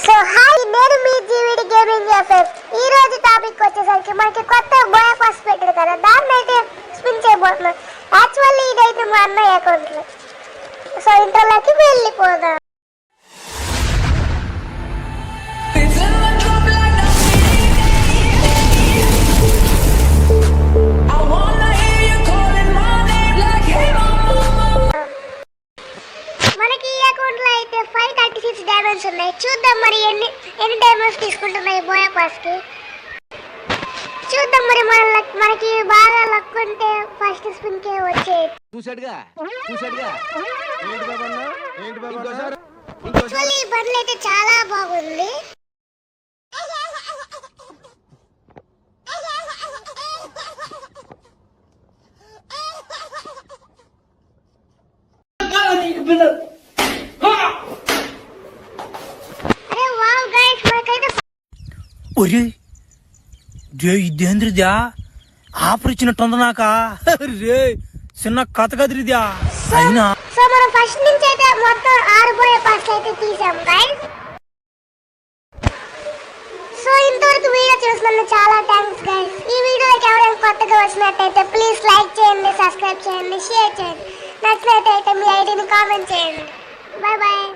So hi, నేను మీ జీవిడి gaming FM. ఈ రోజు టాపిక్ వచ్చేసరికి మనకి కొత్త బోయా పాస్ పెట్టారు కదా, దాన్ని అయితే స్పిన్ చేయబోతున్నాం. యాక్చువల్లీ ఇదైతే మా అన్నయ్య అకౌంట్లో. సో ఇంట్లోకి వెళ్ళిపోదాం. మనకి ఈ అకౌంట్లో అయితే 536 డైమండ్స్ ఉన్నాయి. చూద్దాం మరి ఎన్ని డైమండ్స్ తీసుకుంటున్నాయి బోయా పాస్కి. చూద్దాం మరి మనకి బాగా లక్ ఉంటే ఫస్ట్ స్పిన్ కే వచ్చేది. యాక్చువల్లీ ఈ బండ్లు అయితే చాలా బాగుంది. అరే వావ్ గైస్, మనకైతే ఒరే ఇదేంద్రిద్యా ఆఫర్ ఇచ్చినట్టుంది నాకా రే చిన్న కథ కదిరిద్యా అయినా. సో మనం ఫస్ట్ నుంచి అయితే మొత్తం 6 బోయా పాస్లు అయితే తీసాం గైస్. సో ఇంతవరకు వీడియో చూసినందుకు చాలా థ్యాంక్స్ గైస్. ఈ వీడియోకి ఎవరైనా కొత్తగా వచ్చినట్టయితే ప్లీజ్ లైక్ చేయండి, సబ్స్క్రైబ్ చేయండి, షేర్ చేయండి. నచ్చినట్టయితే మీ ఐడిని కామెంట్ చేయండి. Bye bye.